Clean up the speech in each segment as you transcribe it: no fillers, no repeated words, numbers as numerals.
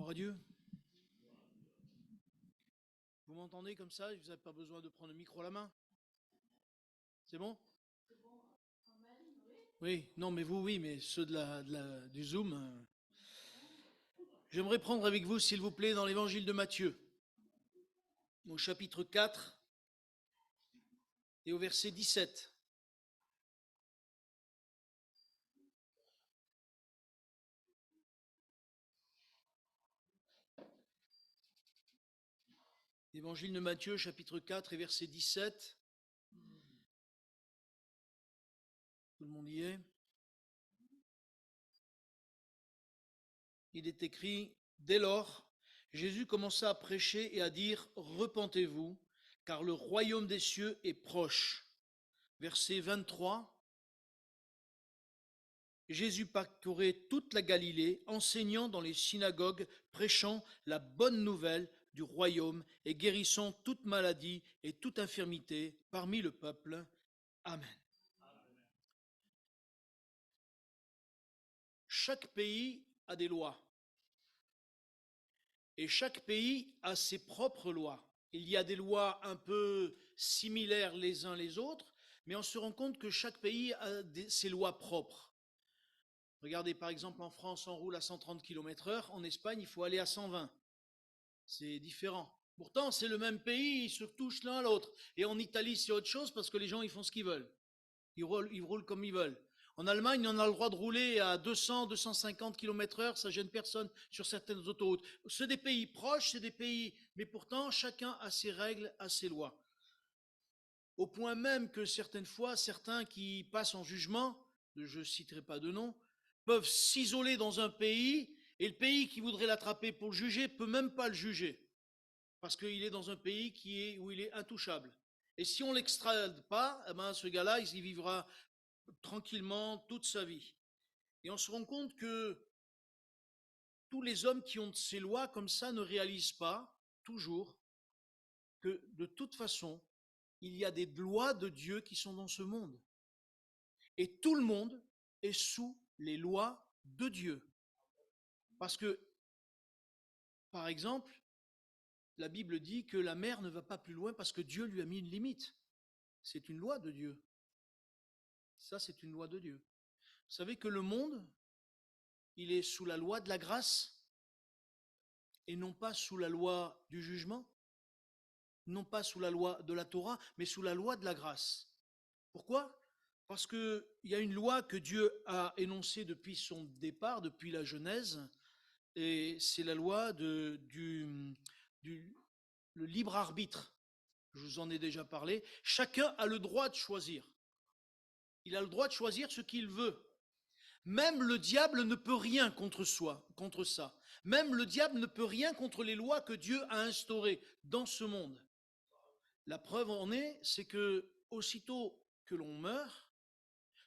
Gloire à Dieu. Vous m'entendez comme ça? Vous n'avez pas besoin de prendre le micro à la main? C'est bon? Oui, non, mais vous, oui, mais ceux du Zoom. J'aimerais prendre avec vous, s'il vous plaît, dans l'évangile de Matthieu, au chapitre 4 et au verset 17. Évangile de Matthieu, chapitre 4 et verset 17. Tout le monde y est? Il est écrit, dès lors, Jésus commença à prêcher et à dire, repentez-vous, car le royaume des cieux est proche. Verset 23. Jésus parcourait toute la Galilée, enseignant dans les synagogues, prêchant la bonne nouvelle du royaume et guérissant toute maladie et toute infirmité parmi le peuple. Amen. Chaque pays a des lois et chaque pays a ses propres lois. Il y a des lois un peu similaires les uns les autres, mais on se rend compte que chaque pays a ses lois propres. Regardez, par exemple, en France, on roule à 130 km/h. En Espagne, il faut aller à 120. C'est différent. Pourtant, c'est le même pays, ils se touchent l'un à l'autre. Et en Italie, c'est autre chose parce que les gens, ils font ce qu'ils veulent. Ils roulent comme ils veulent. En Allemagne, on a le droit de rouler à 200, 250 km/h, ça gêne personne sur certaines autoroutes. C'est des pays proches, c'est des pays, mais pourtant, chacun a ses règles, a ses lois. Au point même que certaines fois, certains qui passent en jugement, je ne citerai pas de nom, peuvent s'isoler dans un pays et le pays qui voudrait l'attraper pour le juger ne peut même pas le juger parce qu'il est dans un pays où il est intouchable. Et si on ne l'extrade pas, eh ben, ce gars-là, il vivra tranquillement toute sa vie. Et on se rend compte que tous les hommes qui ont ces lois comme ça ne réalisent pas toujours que de toute façon, il y a des lois de Dieu qui sont dans ce monde. Et tout le monde est sous les lois de Dieu. Parce que, par exemple, la Bible dit que la mer ne va pas plus loin parce que Dieu lui a mis une limite. C'est une loi de Dieu. Ça, c'est une loi de Dieu. Vous savez que le monde, il est sous la loi de la grâce et non pas sous la loi du jugement, non pas sous la loi de la Torah, mais sous la loi de la grâce. Pourquoi? Parce qu'il y a une loi que Dieu a énoncée depuis son départ, depuis la Genèse, et c'est la loi du le libre arbitre. Je vous en ai déjà parlé. Chacun a le droit de choisir. Il a le droit de choisir ce qu'il veut. Même le diable ne peut rien contre ça. Même le diable ne peut rien contre les lois que Dieu a instaurées dans ce monde. La preuve en est, c'est que aussitôt que l'on meurt,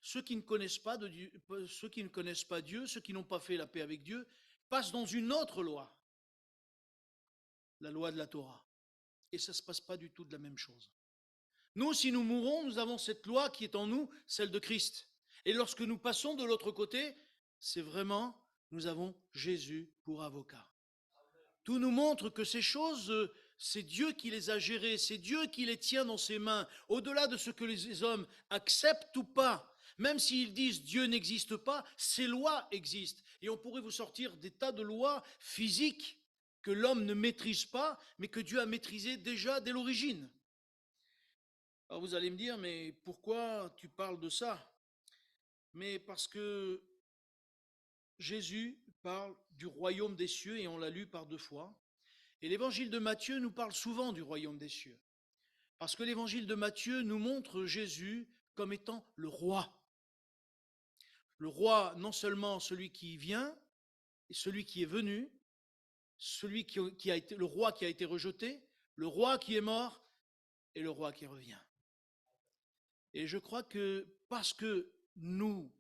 ceux qui ne connaissent pas Dieu, ceux qui n'ont pas fait la paix avec Dieu, passent dans une autre loi, la loi de la Torah. Et ça ne se passe pas du tout de la même chose. Nous, si nous mourons, nous avons cette loi qui est en nous, celle de Christ. Et lorsque nous passons de l'autre côté, c'est vraiment, nous avons Jésus pour avocat. Tout nous montre que ces choses, c'est Dieu qui les a gérées, c'est Dieu qui les tient dans ses mains, au-delà de ce que les hommes acceptent ou pas. Même s'ils disent Dieu n'existe pas, ces lois existent. Et on pourrait vous sortir des tas de lois physiques que l'homme ne maîtrise pas, mais que Dieu a maîtrisées déjà dès l'origine. Alors vous allez me dire, mais pourquoi tu parles de ça? Mais parce que Jésus parle du royaume des cieux et on l'a lu par 2 fois. Et l'évangile de Matthieu nous parle souvent du royaume des cieux. Parce que l'évangile de Matthieu nous montre Jésus comme étant le roi. Le roi, non seulement celui qui vient, et celui qui est venu, celui qui a été, le roi qui a été rejeté, le roi qui est mort et le roi qui revient. Et je crois que parce que nous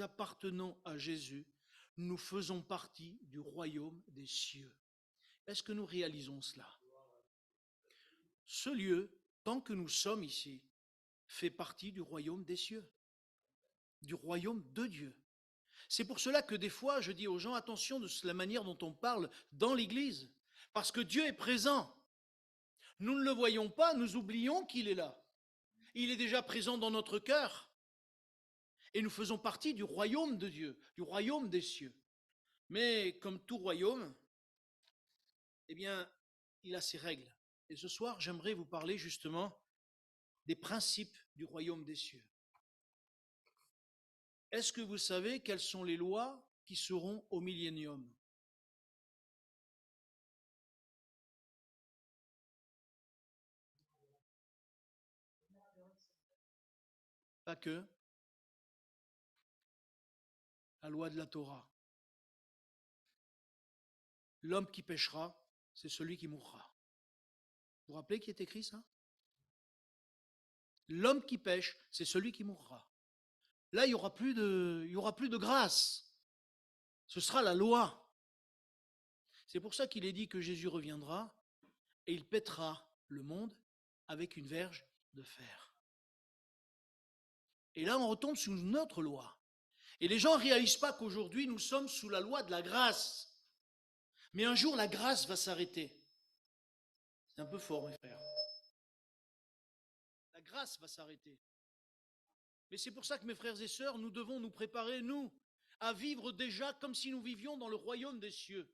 appartenons à Jésus, nous faisons partie du royaume des cieux. Est-ce que nous réalisons cela? Ce lieu, tant que nous sommes ici, fait partie du royaume des cieux, du royaume de Dieu. C'est pour cela que des fois, je dis aux gens, attention de la manière dont on parle dans l'Église, parce que Dieu est présent. Nous ne le voyons pas, nous oublions qu'il est là. Il est déjà présent dans notre cœur. Et nous faisons partie du royaume de Dieu, du royaume des cieux. Mais comme tout royaume, eh bien, il a ses règles. Et ce soir, j'aimerais vous parler justement des principes du royaume des cieux. Est-ce que vous savez quelles sont les lois qui seront au millénium? Pas que la loi de la Torah. L'homme qui péchera, c'est celui qui mourra. Vous vous rappelez qui est écrit ça? L'homme qui pêche, c'est celui qui mourra. Là, il n'y aura plus de grâce. Ce sera la loi. C'est pour ça qu'il est dit que Jésus reviendra et il pètera le monde avec une verge de fer. Et là, on retombe sous notre loi. Et les gens ne réalisent pas qu'aujourd'hui, nous sommes sous la loi de la grâce. Mais un jour, la grâce va s'arrêter. C'est un peu fort, mes frères. La grâce va s'arrêter. Mais c'est pour ça que, mes frères et sœurs, nous devons nous préparer, nous, à vivre déjà comme si nous vivions dans le royaume des cieux.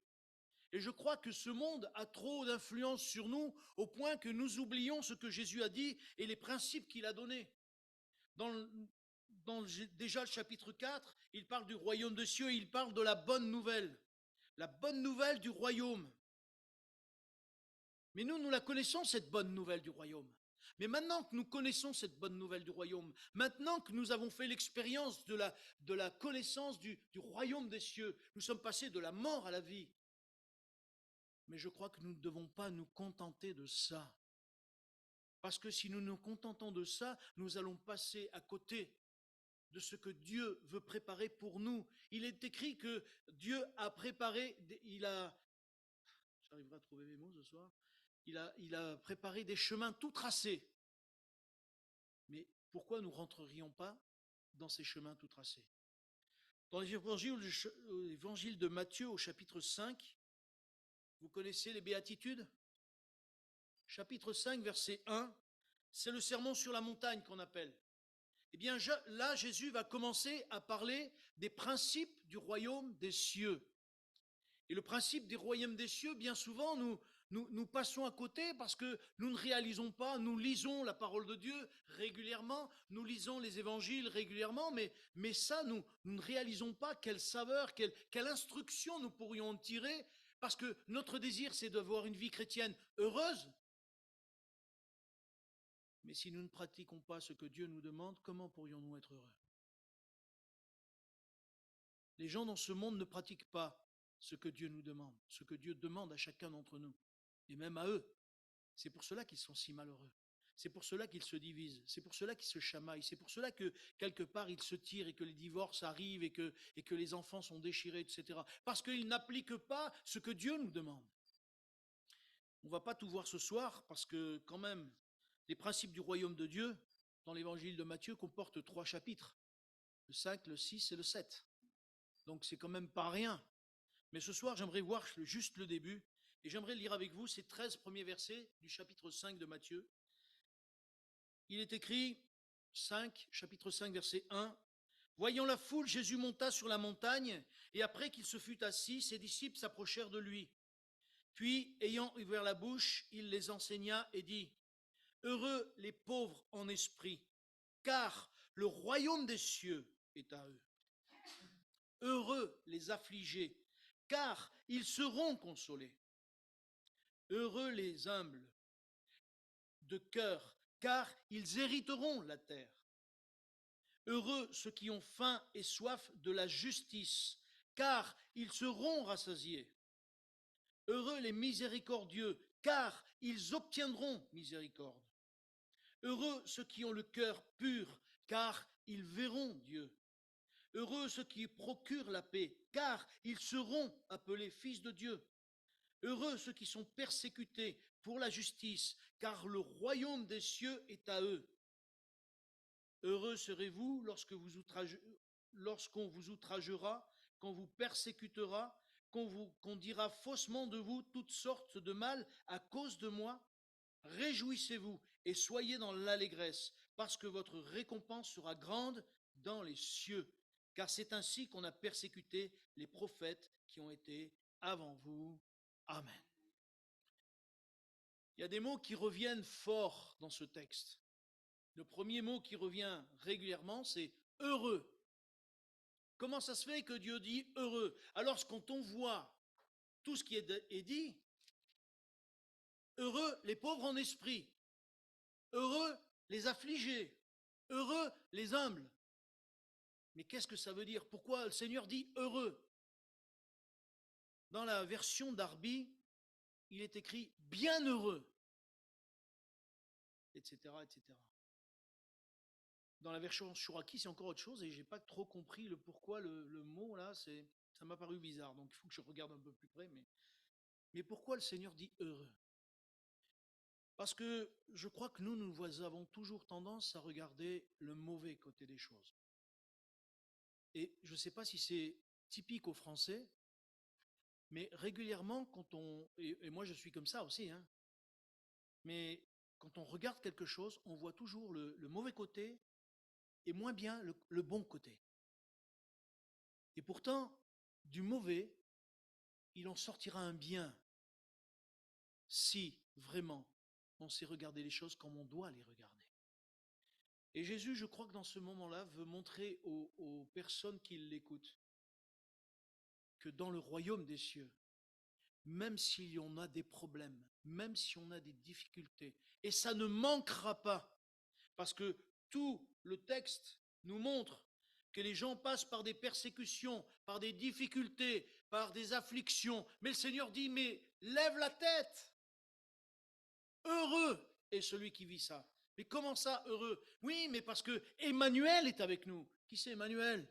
Et je crois que ce monde a trop d'influence sur nous au point que nous oublions ce que Jésus a dit et les principes qu'il a donnés. Dans déjà le chapitre 4, il parle du royaume des cieux, il parle de la bonne nouvelle du royaume. Mais nous la connaissons, cette bonne nouvelle du royaume. Mais maintenant que nous connaissons cette bonne nouvelle du royaume, maintenant que nous avons fait l'expérience de la connaissance du royaume des cieux, nous sommes passés de la mort à la vie. Mais je crois que nous ne devons pas nous contenter de ça. Parce que si nous nous contentons de ça, nous allons passer à côté de ce que Dieu veut préparer pour nous. Il est écrit que Dieu a préparé, j'arriverai à trouver mes mots ce soir, il a préparé des chemins tout tracés. Mais pourquoi nous ne rentrerions pas dans ces chemins tout tracés? Dans l'évangile de Matthieu au chapitre 5, vous connaissez les béatitudes? Chapitre 5, verset 1, c'est le sermon sur la montagne qu'on appelle. Eh bien là, Jésus va commencer à parler des principes du royaume des cieux. Et le principe des royaumes des cieux, bien souvent, nous passons à côté parce que nous ne réalisons pas, nous lisons la parole de Dieu régulièrement, nous lisons les évangiles régulièrement, mais ça, nous ne réalisons pas quelle saveur, quelle instruction nous pourrions en tirer, parce que notre désir, c'est d'avoir une vie chrétienne heureuse. Mais si nous ne pratiquons pas ce que Dieu nous demande, comment pourrions-nous être heureux? Les gens dans ce monde ne pratiquent pas ce que Dieu nous demande, ce que Dieu demande à chacun d'entre nous, et même à eux. C'est pour cela qu'ils sont si malheureux. C'est pour cela qu'ils se divisent. C'est pour cela qu'ils se chamaillent. C'est pour cela que, quelque part, ils se tirent et que les divorces arrivent et que les enfants sont déchirés, etc. Parce qu'ils n'appliquent pas ce que Dieu nous demande. On ne va pas tout voir ce soir parce que, quand même, les principes du royaume de Dieu, dans l'évangile de Matthieu, comportent 3 chapitres. Le 5, le 6 et le 7. Donc c'est quand même pas rien. Mais ce soir, j'aimerais voir juste le début et j'aimerais lire avec vous ces 13 premiers versets du chapitre 5 de Matthieu. Il est écrit, chapitre 5, verset 1, « Voyant la foule, Jésus monta sur la montagne, et après qu'il se fut assis, ses disciples s'approchèrent de lui. Puis, ayant ouvert la bouche, il les enseigna et dit, « Heureux les pauvres en esprit, car le royaume des cieux est à eux. Heureux les affligés, car ils seront consolés. Heureux les humbles de cœur, car ils hériteront la terre. Heureux ceux qui ont faim et soif de la justice, car ils seront rassasiés. Heureux les miséricordieux, car ils obtiendront miséricorde. Heureux ceux qui ont le cœur pur, car ils verront Dieu. Heureux ceux qui procurent la paix, car ils seront appelés fils de Dieu. Heureux ceux qui sont persécutés pour la justice, car le royaume des cieux est à eux. Heureux serez-vous lorsque lorsqu'on vous outragera, qu'on vous persécutera, qu'on dira faussement de vous toutes sortes de mal à cause de moi? Réjouissez-vous et soyez dans l'allégresse, parce que votre récompense sera grande dans les cieux, car c'est ainsi qu'on a persécuté les prophètes qui ont été avant vous. Amen. Il y a des mots qui reviennent fort dans ce texte. Le premier mot qui revient régulièrement, c'est heureux. Comment ça se fait que Dieu dit heureux? Alors quand on voit tout ce qui est dit, heureux les pauvres en esprit, heureux les affligés, heureux les humbles. Mais qu'est-ce que ça veut dire? Pourquoi le Seigneur dit heureux? Dans la version d'Arby, il est écrit bienheureux, etc., etc. Dans la version Chouraki, c'est encore autre chose et j'ai pas trop compris le pourquoi le mot là, ça m'a paru bizarre. Donc il faut que je regarde un peu plus près. Mais pourquoi le Seigneur dit heureux? Parce que je crois que nous avons toujours tendance à regarder le mauvais côté des choses. Et je ne sais pas si c'est typique aux Français, mais régulièrement, et moi je suis comme ça aussi, hein, mais quand on regarde quelque chose, on voit toujours le mauvais côté et moins bien le bon côté. Et pourtant, du mauvais, il en sortira un bien si vraiment on sait regarder les choses comme on doit les regarder. Et Jésus, je crois que dans ce moment-là, veut montrer aux personnes qui l'écoutent que dans le royaume des cieux, même s'il y en a des problèmes, même si on a des difficultés, et ça ne manquera pas, parce que tout le texte nous montre que les gens passent par des persécutions, par des difficultés, par des afflictions, mais le Seigneur dit, mais lève la tête, heureux est celui qui vit ça. Mais comment ça, heureux? Oui, mais parce que Emmanuel est avec nous. Qui c'est Emmanuel?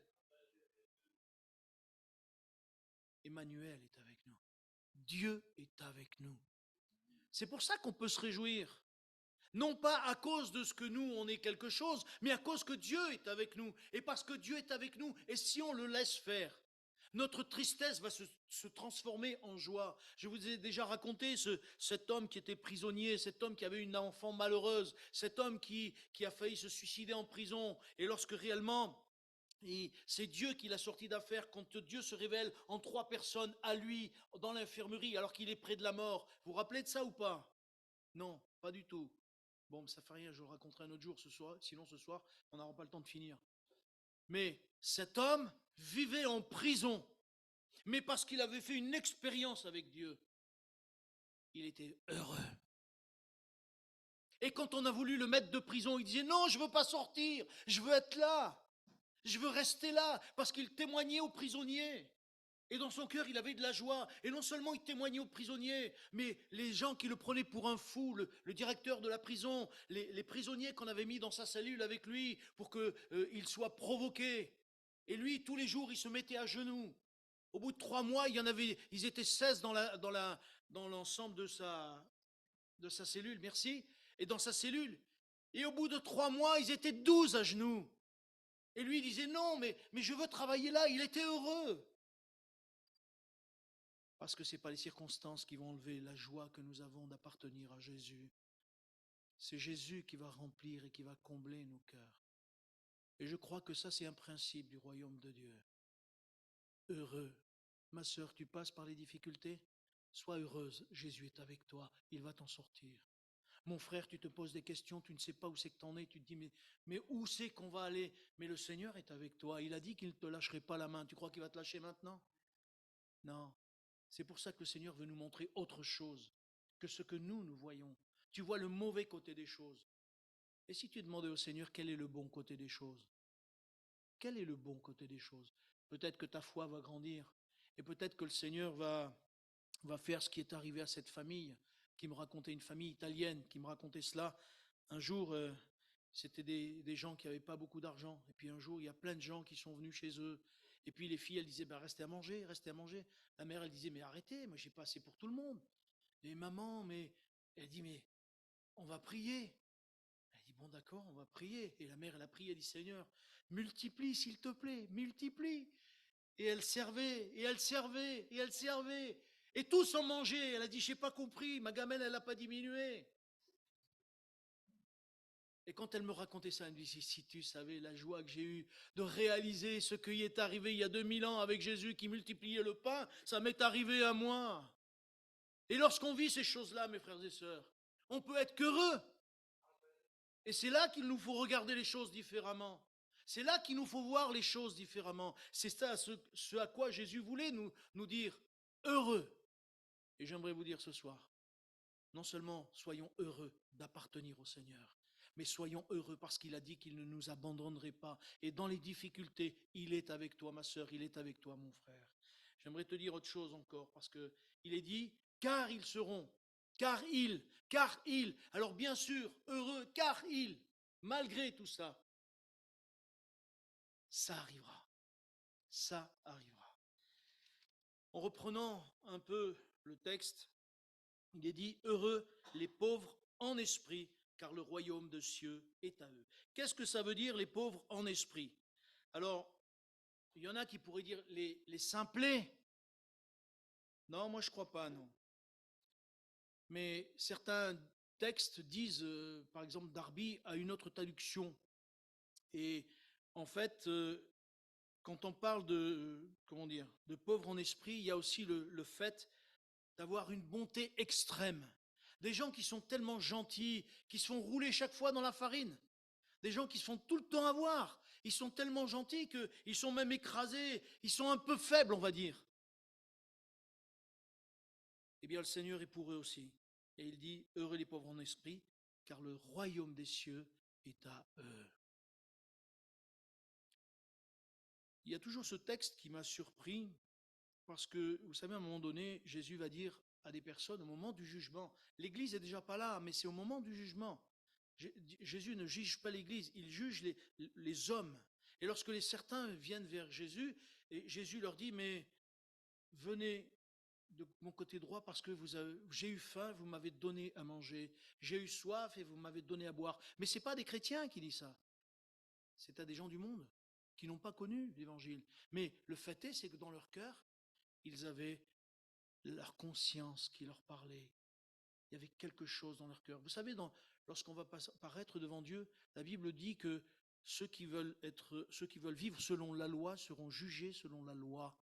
Emmanuel est avec nous. Dieu est avec nous. C'est pour ça qu'on peut se réjouir. Non pas à cause de ce que nous, on est quelque chose, mais à cause que Dieu est avec nous. Et parce que Dieu est avec nous, et si on le laisse faire, notre tristesse va se transformer en joie. Je vous ai déjà raconté cet homme qui était prisonnier, cet homme qui avait une enfant malheureuse, cet homme qui a failli se suicider en prison. Et lorsque réellement, c'est Dieu qui l'a sorti d'affaire, quand Dieu se révèle en 3 personnes à lui dans l'infirmerie alors qu'il est près de la mort. Vous vous rappelez de ça ou pas? Non, pas du tout. Bon, ça fait rien, je le raconterai un autre jour ce soir, sinon ce soir, on n'aura pas le temps de finir. Mais cet homme vivait en prison, mais parce qu'il avait fait une expérience avec Dieu, il était heureux. Et quand on a voulu le mettre de prison, il disait non, je ne veux pas sortir, je veux être là, je veux rester là, parce qu'il témoignait aux prisonniers. Et dans son cœur, il avait de la joie. Et non seulement il témoignait aux prisonniers, mais les gens qui le prenaient pour un fou, le directeur de la prison, les prisonniers qu'on avait mis dans sa cellule avec lui pour qu'il soit provoqué. Et lui, tous les jours, il se mettait à genoux. Au bout de 3 mois, ils étaient 16 dans l'ensemble de sa cellule, merci, et dans sa cellule. Et au bout de 3 mois, ils étaient 12 à genoux. Et lui, il disait non, mais je veux travailler là. Il était heureux. Parce que ce n'est pas les circonstances qui vont enlever la joie que nous avons d'appartenir à Jésus. C'est Jésus qui va remplir et qui va combler nos cœurs. Et je crois que ça, c'est un principe du royaume de Dieu. Heureux. Ma sœur, tu passes par les difficultés? Sois heureuse, Jésus est avec toi, il va t'en sortir. Mon frère, tu te poses des questions, tu ne sais pas où c'est que tu en es, tu te dis, mais où c'est qu'on va aller? Mais le Seigneur est avec toi, il a dit qu'il ne te lâcherait pas la main. Tu crois qu'il va te lâcher maintenant? Non. C'est pour ça que le Seigneur veut nous montrer autre chose que ce que nous voyons. Tu vois le mauvais côté des choses. Et si tu demandais au Seigneur quel est le bon côté des choses? Quel est le bon côté des choses? Peut-être que ta foi va grandir et peut-être que le Seigneur va faire ce qui est arrivé à cette famille qui me racontait, une famille italienne qui me racontait cela. Un jour, c'était des gens qui n'avaient pas beaucoup d'argent. Et puis un jour, il y a plein de gens qui sont venus chez eux. Et puis les filles, elles disaient, bah, restez à manger, restez à manger. La mère, elle disait, mais arrêtez, moi j'ai pas assez pour tout le monde. Et maman, mais elle dit, mais on va prier. Elle dit, bon d'accord, on va prier. Et la mère, elle a prié, elle dit, Seigneur, multiplie s'il te plaît, multiplie. Et elle servait, et elle servait, et elle servait. Et tous en mangeaient. Elle a dit, j'ai pas compris, ma gamelle, elle n'a pas diminué. Et quand elle me racontait ça, elle me dit, si tu savais la joie que j'ai eue de réaliser ce qui est arrivé il y a 2000 ans avec Jésus qui multipliait le pain, ça m'est arrivé à moi. Et lorsqu'on vit ces choses-là, mes frères et sœurs, on peut être qu'heureux. Et c'est là qu'il nous faut regarder les choses différemment. C'est là qu'il nous faut voir les choses différemment. C'est ça ce à quoi Jésus voulait nous dire heureux. Et j'aimerais vous dire ce soir, non seulement soyons heureux d'appartenir au Seigneur, mais soyons heureux parce qu'il a dit qu'il ne nous abandonnerait pas. Et dans les difficultés, il est avec toi, ma sœur, il est avec toi, mon frère. J'aimerais te dire autre chose encore, parce que il est dit, car ils seront, car ils. Alors bien sûr, heureux, car ils, malgré tout ça, ça arrivera, ça arrivera. En reprenant un peu le texte, il est dit, heureux les pauvres en esprit, car le royaume de cieux est à eux. Qu'est-ce que ça veut dire, les pauvres en esprit? Alors, il y en a qui pourraient dire les simplés. Non, moi je ne crois pas, non. Mais certains textes disent, par exemple, Darby a une autre traduction. Et en fait, quand on parle comment dire, de pauvres en esprit, il y a aussi le fait d'avoir une bonté extrême. Des gens qui sont tellement gentils, qui se font rouler chaque fois dans la farine. Des gens qui se font tout le temps avoir. Ils sont tellement gentils qu'ils sont même écrasés. Ils sont un peu faibles, on va dire. Eh bien, le Seigneur est pour eux aussi. Et il dit, heureux les pauvres en esprit, car le royaume des cieux est à eux. Il y a toujours ce texte qui m'a surpris, parce que, vous savez, à un moment donné, Jésus va dire à des personnes, au moment du jugement, l'Église n'est déjà pas là, mais c'est au moment du jugement. Jésus ne juge pas l'Église, il juge les hommes. Et lorsque certains viennent vers Jésus, et Jésus leur dit, mais venez de mon côté droit parce que j'ai eu faim, vous m'avez donné à manger. J'ai eu soif et vous m'avez donné à boire. Mais ce n'est pas des chrétiens qui disent ça. C'est à des gens du monde qui n'ont pas connu l'Évangile. Mais le fait est, c'est que dans leur cœur, ils avaient leur conscience qui leur parlait. Il y avait quelque chose dans leur cœur. Vous savez, lorsqu'on va paraître devant Dieu, la Bible dit que ceux qui veulent vivre selon la loi seront jugés selon la loi.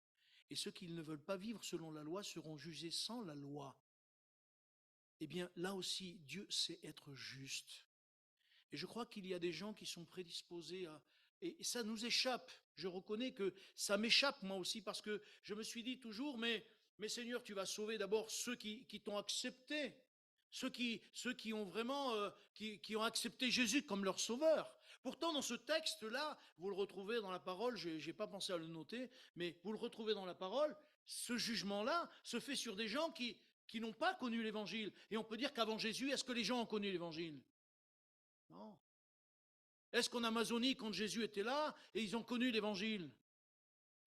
Et ceux qui ne veulent pas vivre selon la loi seront jugés sans la loi. Eh bien, là aussi, Dieu sait être juste. Et je crois qu'il y a des gens qui sont prédisposés à... Et ça nous échappe. Je reconnais que ça m'échappe moi aussi parce que je me suis dit toujours, mais Seigneur, tu vas sauver d'abord ceux qui t'ont accepté, ceux qui ont vraiment, qui ont accepté Jésus comme leur sauveur. Pourtant, dans ce texte-là, vous le retrouvez dans la parole, je n'ai pas pensé à le noter, mais vous le retrouvez dans la parole, ce jugement-là se fait sur des gens qui n'ont pas connu l'Évangile. Et on peut dire qu'avant Jésus, est-ce que les gens ont connu l'Évangile? Non. Est-ce qu'en Amazonie, quand Jésus était là, et ils ont connu l'Évangile?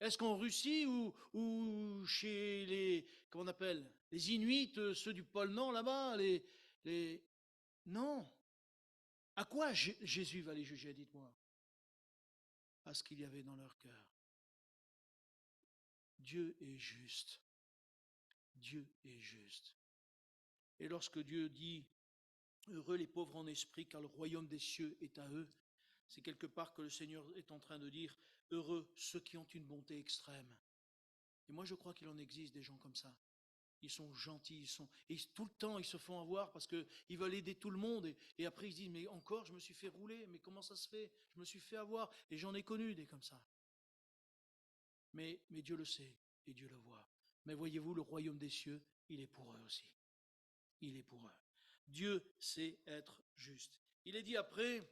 Est-ce qu'en Russie ou chez comment on appelle, les Inuits, ceux du pôle Nord là-bas, les... Non. À quoi Jésus va les juger, dites-moi? À ce qu'il y avait dans leur cœur. Dieu est juste. Dieu est juste. Et lorsque Dieu dit, heureux les pauvres en esprit, car le royaume des cieux est à eux, c'est quelque part que le Seigneur est en train de dire, heureux ceux qui ont une bonté extrême. Et moi, je crois qu'il en existe des gens comme ça. Ils sont gentils, et tout le temps, ils se font avoir parce qu'ils veulent aider tout le monde. Et après, ils se disent, mais encore, je me suis fait rouler, mais comment ça se fait? Je me suis fait avoir. Et j'en ai connu des comme ça. Mais Dieu le sait, et Dieu le voit. Mais voyez-vous, le royaume des cieux, il est pour eux aussi. Il est pour eux. Dieu sait être juste. Il est dit après,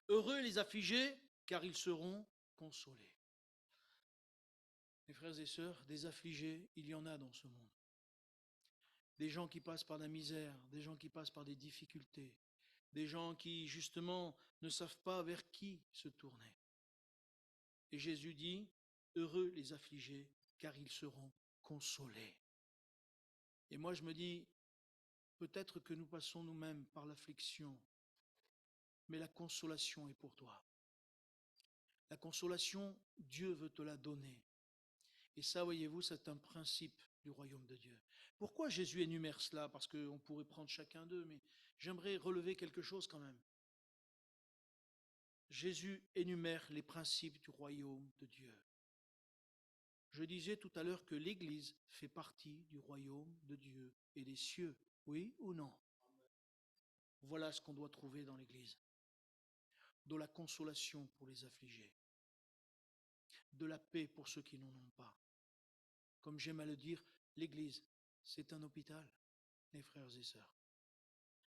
heureux les affligés, car ils seront consolés. Mes frères et sœurs, des affligés, il y en a dans ce monde. Des gens qui passent par la misère, des gens qui passent par des difficultés, des gens qui, justement, ne savent pas vers qui se tourner. Et Jésus dit, heureux les affligés, car ils seront consolés. Et moi, je me dis, peut-être que nous passons nous-mêmes par l'affliction. mais la consolation est pour toi. La consolation, Dieu veut te la donner. Et ça, voyez-vous, c'est un principe du royaume de Dieu. Pourquoi Jésus énumère cela? Parce qu'on pourrait prendre chacun d'eux, mais j'aimerais relever quelque chose quand même. Jésus énumère les principes du royaume de Dieu. Je disais tout à l'heure que l'Église fait partie du royaume de Dieu et des cieux. Oui ou non? Voilà ce qu'on doit trouver dans l'Église. De la consolation pour les affligés. De la paix pour ceux qui n'en ont pas. Comme j'aime à le dire, l'Église, c'est un hôpital, mes frères et sœurs.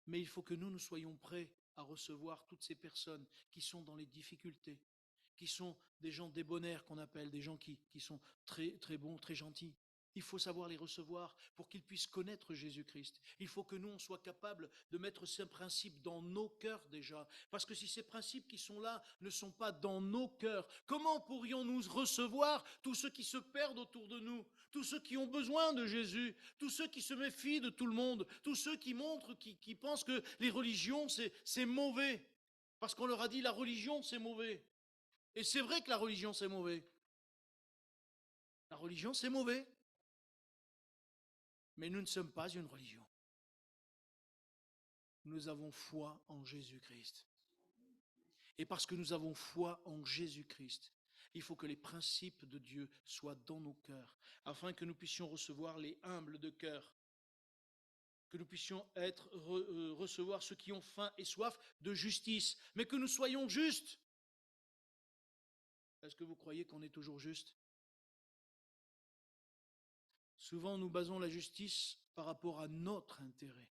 Mais il faut que nous soyons prêts à recevoir toutes ces personnes qui sont dans les difficultés, qui sont des gens débonnaires qu'on appelle, des gens qui sont très, très bons, très gentils. Il faut savoir les recevoir pour qu'ils puissent connaître Jésus-Christ. Il faut que nous, on soit capables de mettre ces principes dans nos cœurs déjà. Parce que si ces principes qui sont là ne sont pas dans nos cœurs, comment pourrions-nous recevoir tous ceux qui se perdent autour de nous, tous ceux qui ont besoin de Jésus, tous ceux qui se méfient de tout le monde, tous ceux qui montrent, qui pensent que les religions, c'est mauvais. Parce qu'on leur a dit la religion, c'est mauvais. Et c'est vrai que la religion, c'est mauvais. La religion, c'est mauvais. Mais nous ne sommes pas une religion. Nous avons foi en Jésus-Christ. Et parce que nous avons foi en Jésus-Christ, il faut que les principes de Dieu soient dans nos cœurs, afin que nous puissions recevoir les humbles de cœur, que nous puissions recevoir ceux qui ont faim et soif de justice, mais que nous soyons justes. Est-ce que vous croyez qu'on est toujours juste? Souvent, nous basons la justice par rapport à notre intérêt,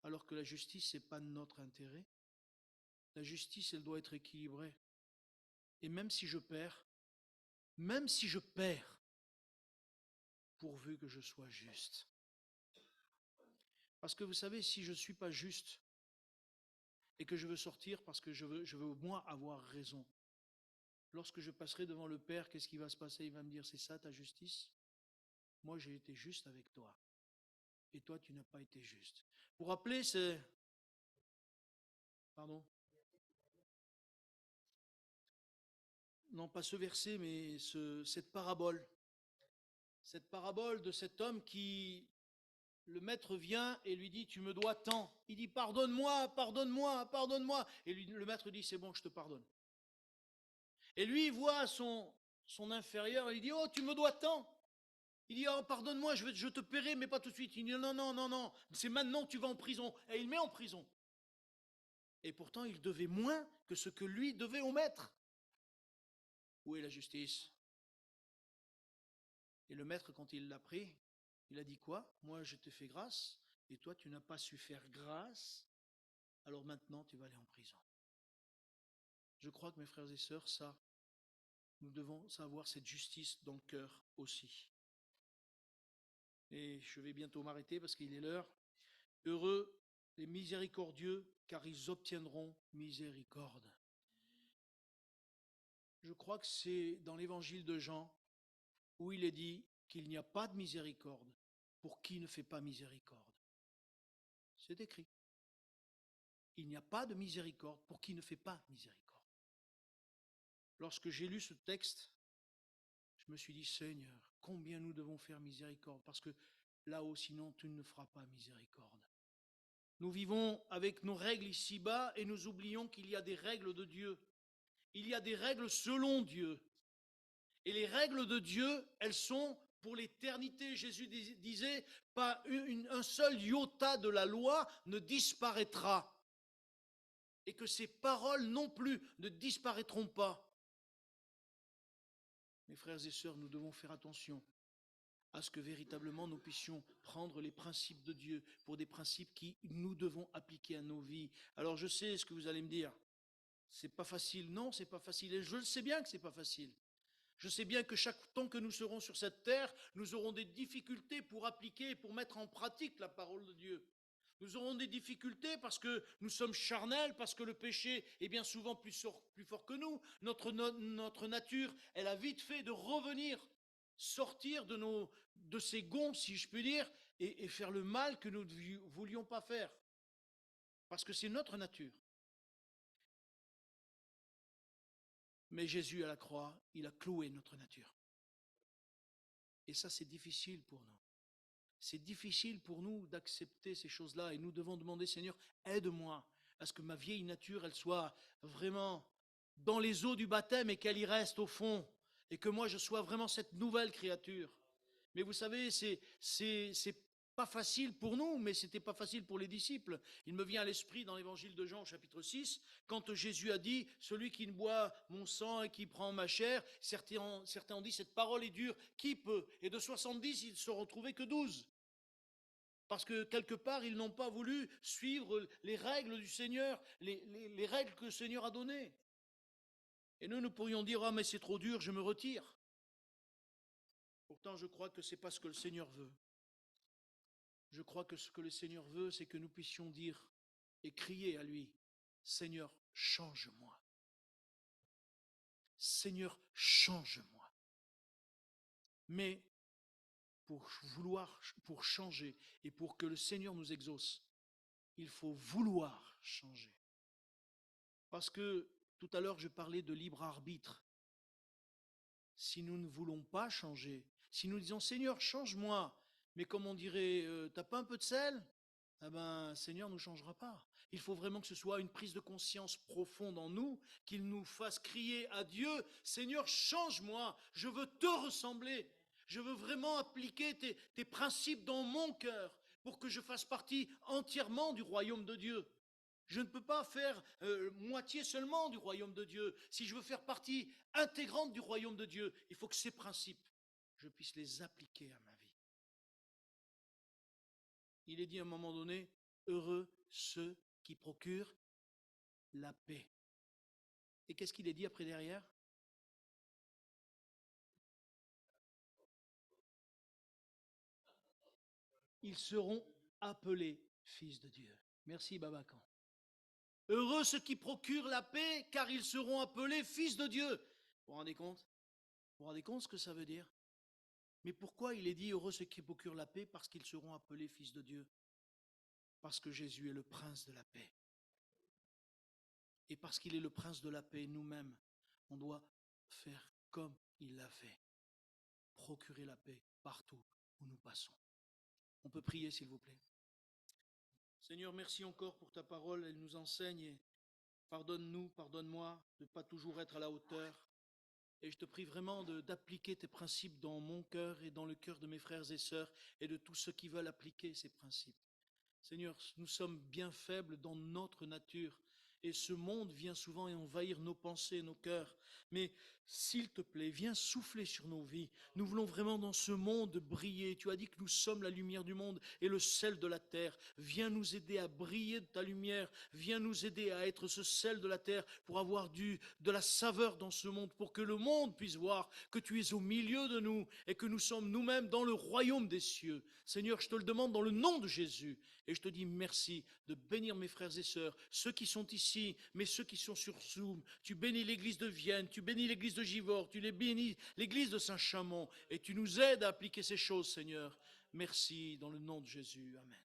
alors que la justice, ce n'est pas notre intérêt. La justice, elle doit être équilibrée. Et même si je perds, pourvu que je sois juste. Parce que vous savez, si je ne suis pas juste et que je veux sortir parce que je veux moi avoir raison, lorsque je passerai devant le Père, qu'est-ce qui va se passer? Il va me dire, c'est ça ta justice? Moi, j'ai été juste avec toi. Et toi, tu n'as pas été juste. Pour rappeler, c'est... Pardon? Non, pas ce verset, mais cette parabole. Cette parabole de cet homme qui... Le maître vient et lui dit, tu me dois tant. Il dit, pardonne-moi, pardonne-moi, pardonne-moi. Et le maître dit, c'est bon, je te pardonne. Et lui, il voit son inférieur, il dit, oh, tu me dois tant. Il dit, oh, pardonne-moi, je te paierai, mais pas tout de suite. Il dit, non, non, non, non, c'est maintenant que tu vas en prison. Et il met en prison. Et pourtant, il devait moins que ce que lui devait au maître. Où est la justice? Et le maître, quand il l'a pris, il a dit quoi? Moi, je t'ai fait grâce, et toi, tu n'as pas su faire grâce, alors maintenant, tu vas aller en prison. Je crois que mes frères et sœurs, ça, nous devons avoir cette justice dans le cœur aussi. Et je vais bientôt m'arrêter parce qu'il est l'heure. Heureux les miséricordieux, car ils obtiendront miséricorde. Je crois que c'est dans l'évangile de Jean où il est dit qu'il n'y a pas de miséricorde pour qui ne fait pas miséricorde. C'est écrit. Il n'y a pas de miséricorde pour qui ne fait pas miséricorde. Lorsque j'ai lu ce texte, je me suis dit, Seigneur, combien nous devons faire miséricorde, parce que là-haut, sinon, tu ne feras pas miséricorde. Nous vivons avec nos règles ici-bas et nous oublions qu'il y a des règles de Dieu. Il y a des règles selon Dieu. Et les règles de Dieu, elles sont pour l'éternité. Jésus disait, pas un seul iota de la loi ne disparaîtra. Et que ces paroles non plus ne disparaîtront pas. Mes frères et sœurs, nous devons faire attention à ce que véritablement nous puissions prendre les principes de Dieu pour des principes qui nous devons appliquer à nos vies. Alors je sais ce que vous allez me dire. C'est pas facile. Non, c'est pas facile. Et je le sais bien que c'est pas facile. Je sais bien que chaque temps que nous serons sur cette terre, nous aurons des difficultés pour appliquer, pour mettre en pratique la parole de Dieu. Nous aurons des difficultés parce que nous sommes charnels, parce que le péché est bien souvent plus fort que nous. Notre nature, elle a vite fait de revenir, sortir de ces gonds, si je puis dire, et faire le mal que nous ne voulions pas faire. Parce que c'est notre nature. Mais Jésus à la croix, il a cloué notre nature. Et ça, c'est difficile pour nous. C'est difficile pour nous d'accepter ces choses-là et nous devons demander, Seigneur, aide-moi à ce que ma vieille nature, elle soit vraiment dans les eaux du baptême et qu'elle y reste au fond et que moi je sois vraiment cette nouvelle créature. Mais vous savez, c'est pas facile pour nous, mais c'était pas facile pour les disciples. Il me vient à l'esprit dans l'évangile de Jean, chapitre 6, quand Jésus a dit, celui qui ne boit mon sang et qui prend ma chair, certains ont dit, cette parole est dure, qui peut? Et de 70, ils ne se retrouvaient que 12. Parce que quelque part, ils n'ont pas voulu suivre les règles du Seigneur, les règles que le Seigneur a données. Et nous pourrions dire, ah mais c'est trop dur, je me retire. Pourtant, je crois que ce n'est pas ce que le Seigneur veut. Je crois que ce que le Seigneur veut, c'est que nous puissions dire et crier à lui, Seigneur, change-moi. Seigneur, change-moi. Mais pour changer et pour que le Seigneur nous exauce, il faut vouloir changer. Parce que tout à l'heure, je parlais de libre arbitre. Si nous ne voulons pas changer, si nous disons Seigneur, change-moi, mais comme on dirait, t'as pas un peu de sel? Eh ben, Seigneur ne nous changera pas. Il faut vraiment que ce soit une prise de conscience profonde en nous, qu'il nous fasse crier à Dieu, Seigneur, change-moi, je veux te ressembler, je veux vraiment appliquer tes principes dans mon cœur pour que je fasse partie entièrement du royaume de Dieu. Je ne peux pas faire moitié seulement du royaume de Dieu. Si je veux faire partie intégrante du royaume de Dieu, il faut que ces principes, je puisse les appliquer à ma vie. Il est dit à un moment donné, heureux ceux qui procurent la paix. Et qu'est-ce qu'il est dit après derrière? Ils seront appelés fils de Dieu. Merci Babacan. Heureux ceux qui procurent la paix, car ils seront appelés fils de Dieu. Vous vous rendez compte? Vous vous rendez compte ce que ça veut dire? Mais pourquoi il est dit heureux ceux qui procurent la paix? Parce qu'ils seront appelés fils de Dieu. Parce que Jésus est le prince de la paix. Et parce qu'il est le prince de la paix, nous-mêmes, on doit faire comme il l'a fait. Procurer la paix partout où nous passons. On peut prier, s'il vous plaît. Seigneur, merci encore pour ta parole. Elle nous enseigne et pardonne-nous, pardonne-moi de ne pas toujours être à la hauteur. Et je te prie vraiment d'appliquer tes principes dans mon cœur et dans le cœur de mes frères et sœurs et de tous ceux qui veulent appliquer ces principes. Seigneur, nous sommes bien faibles dans notre nature et ce monde vient souvent envahir nos pensées, nos cœurs. Mais s'il te plaît, viens souffler sur nos vies. Nous voulons vraiment dans ce monde briller. Tu as dit que nous sommes la lumière du monde et le sel de la terre. Viens nous aider à briller de ta lumière. Viens nous aider à être ce sel de la terre pour avoir de la saveur dans ce monde, pour que le monde puisse voir que tu es au milieu de nous et que nous sommes nous-mêmes dans le royaume des cieux. Seigneur, je te le demande dans le nom de Jésus. Et je te dis merci de bénir mes frères et sœurs, ceux qui sont ici, mais ceux qui sont sur Zoom. Tu bénis l'église de Vienne, tu bénis l'église de Givors, tu les bénis l'église de Saint-Chamond, et tu nous aides à appliquer ces choses, Seigneur. Merci dans le nom de Jésus. Amen.